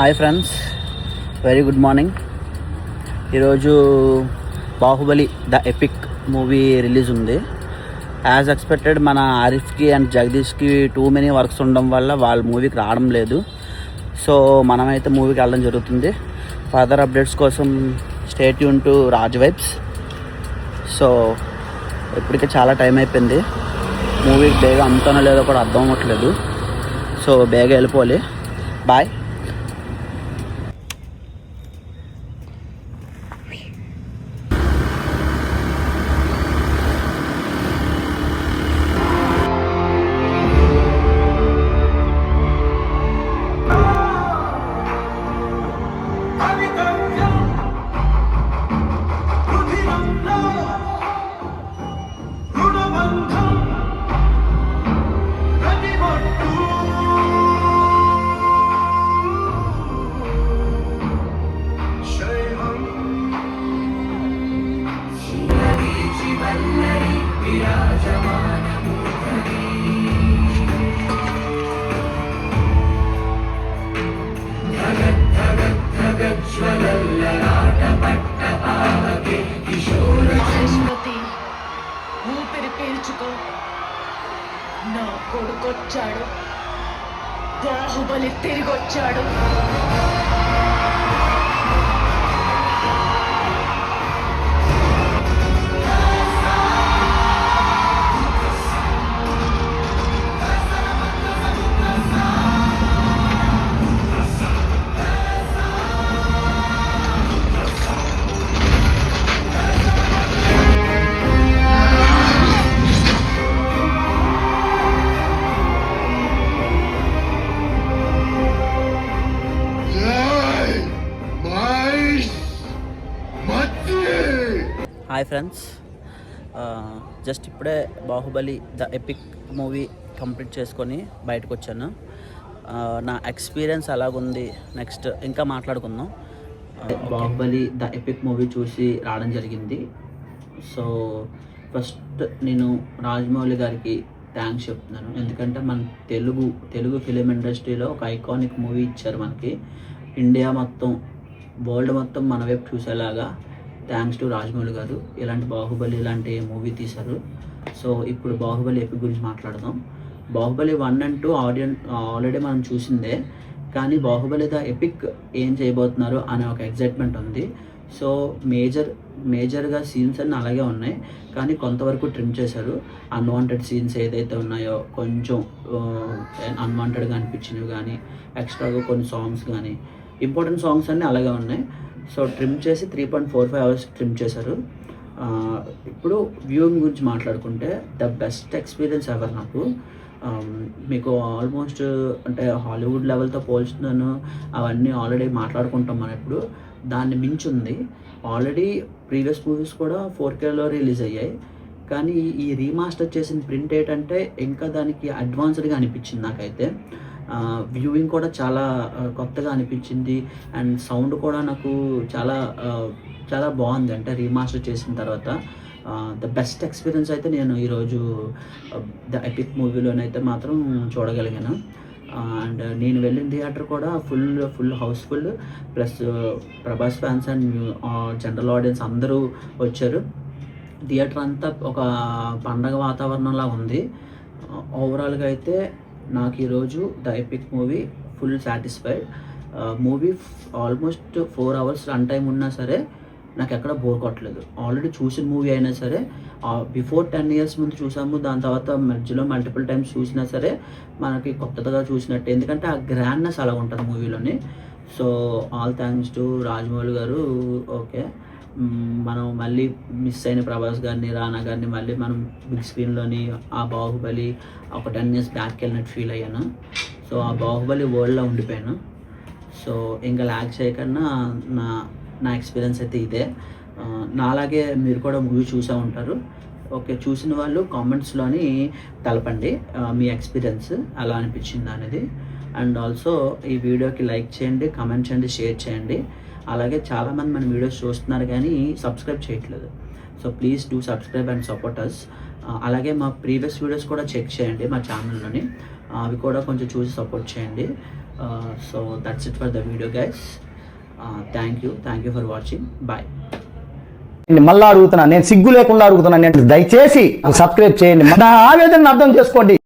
Hi friends, very good morning. ఈరోజు Baahubali the epic movie release ఉంది. As expected మన ఆరిఫ్కి అండ్ జగదీష్కి టూ మెనీ వర్క్స్ ఉండడం వల్ల వాళ్ళ మూవీకి రావడం లేదు. సో మనమైతే మూవీకి వెళ్ళడం జరుగుతుంది. ఫర్దర్ అప్డేట్స్ కోసం stay tune to Raj vibes. So ఇప్పటికే చాలా టైం అయిపోయింది. మూవీకి బేగా అంతనో లేదో కూడా అర్థం అవ్వట్లేదు. సో బేగా వెళ్ళిపోవాలి. బాయ్. ఊపిరి పీల్చుకో, నా కొడుకొచ్చాడు, బాహుబలి తిరిగొచ్చాడు. హాయ్ ఫ్రెండ్స్, జస్ట్ ఇప్పుడే Baahubali the epic movie complete చేసుకొని బయటకు వచ్చాను. నా ఎక్స్పీరియన్స్ అలాగుంది నెక్స్ట్ ఇంకా మాట్లాడుకుందాం. బాహుబలి ద ఎపిక్ మూవీ చూసి రావడం జరిగింది. సో ఫస్ట్ నేను రాజమౌళి గారికి థ్యాంక్స్ చెప్తున్నాను. ఎందుకంటే మన తెలుగు ఫిలిం ఇండస్ట్రీలో ఒక ఐకానిక్ మూవీ ఇచ్చారు మనకి. ఇండియా మొత్తం, వరల్డ్ మొత్తం మన వైపు చూసేలాగా థ్యాంక్స్ టు రాజమౌళి గారు. ఇలాంటి బాహుబలి లాంటి మూవీ తీశారు. సో ఇప్పుడు బాహుబలి ఎపిక్ గురించి మాట్లాడదాం. బాహుబలి 1 and 2 ఆల్రెడీ మనం చూసిందే, కానీ బాహుబలి ద ఎపిక్ ఏం చేయబోతున్నారు అనే ఒక ఎగ్జైట్మెంట్ ఉంది. సో మేజర్గా సీన్స్ అన్నీ అలాగే ఉన్నాయి, కానీ కొంతవరకు ట్రిమ్ చేశారు. అన్వాంటెడ్ సీన్స్ ఏదైతే ఉన్నాయో కొంచెం అన్వాంటెడ్గా అనిపించినవి కానీ, ఎక్స్ట్రాగా కొన్ని సాంగ్స్ కానీ, ఇంపార్టెంట్ సాంగ్స్ అన్నీ అలాగే ఉన్నాయి. సో ట్రిమ్ చేసి 3.45 hours ట్రిమ్ చేశారు. ఇప్పుడు వ్యూయింగ్ గురించి మాట్లాడుకుంటే ద బెస్ట్ ఎక్స్పీరియన్స్ ఎవర్ నాకు. మీకు ఆల్మోస్ట్ అంటే హాలీవుడ్ లెవెల్తో పోల్చుతున్నాను, అవన్నీ ఆల్రెడీ మాట్లాడుకుంటాం మనం. ఇప్పుడు దాన్ని మించి ఉంది. ఆల్రెడీ ప్రీవియస్ మూవీస్ కూడా 4Kలో రిలీజ్ అయ్యాయి, కానీ ఈ రీమాస్టర్ చేసిన ప్రింట్ ఏంటంటే ఇంకా దానికి అడ్వాన్స్డ్గా అనిపించింది నాకైతే. వ్యూయింగ్ కూడా చాలా కొత్తగా అనిపించింది, అండ్ సౌండ్ కూడా నాకు చాలా బాగుంది. అంటే రీమాస్టర్ చేసిన తర్వాత ద బెస్ట్ ఎక్స్పీరియన్స్ అయితే నేను ఈరోజు ద ఎపిక్ మూవీలోనైతే మాత్రం చూడగలిగాను. అండ్ నేను వెళ్ళిన థియేటర్ కూడా full housefull, plus Prabhas fans and general audience అందరూ వచ్చారు. థియేటర్ అంతా ఒక పండగ వాతావరణంలా ఉంది. ఓవరాల్గా అయితే నాకు ఈరోజు the epic movie full satisfied. Movie almost 4 hours run time ఉన్నా సరే నాకు ఎక్కడ బోర్ కొట్టలేదు. ఆల్రెడీ చూసిన మూవీ అయినా సరే, బిఫోర్ 10 years ముందు చూసాము, దాని తర్వాత మధ్యలో మల్టిపుల్ టైమ్స్ చూసినా సరే మనకి కొత్తగా చూసినట్టు, ఎందుకంటే ఆ గ్రాండ్నెస్ అలా ఉంటుంది మూవీలోని. So all thanks to Rajamouli garu. Okay, మనం మళ్ళీ మిస్ అయిన ప్రభాస్ గారిని, రానా గారిని మళ్ళీ మనం బిగ్ స్క్రీన్లోని ఆ బాహుబలి ఒక 10 years బ్యాక్కి వెళ్ళినట్టు ఫీల్ అయ్యాను. సో ఆ బాహుబలి వరల్డ్లో ఉండిపోయాను. సో ఇంకా ల్యాగ్ చేయకుండా నా ఎక్స్పీరియన్స్ అయితే ఇదే. నాలాగే మీరు కూడా మూవీ చూసే ఉంటారు. ఓకే, చూసిన వాళ్ళు కామెంట్స్లోని తెలపండి మీ ఎక్స్పీరియన్స్ ఎలా అనిపించింది అనేది. అండ్ ఆల్సో ఈ వీడియోకి లైక్ చేయండి, కామెంట్ చేయండి, షేర్ చేయండి. అలాగే చాలామంది మన వీడియోస్ చూస్తున్నారు కానీ సబ్స్క్రైబ్ చేయట్లేదు. So please do subscribe and support us. అలాగే మా ప్రీవియస్ వీడియోస్ కూడా చెక్ చేయండి మా ఛానల్లోని, అవి కూడా కొంచెం చూసి సపోర్ట్ చేయండి. So that's it for the video guys. Thank you for watching. Bye. మళ్ళా అడుగుతున్నా, నేను సిగ్గు లేకుండా అడుగుతున్నా, నేను దయచేసి సబ్స్క్రైబ్ చేయండి, నా ఆవేదన అర్థం చేసుకోండి.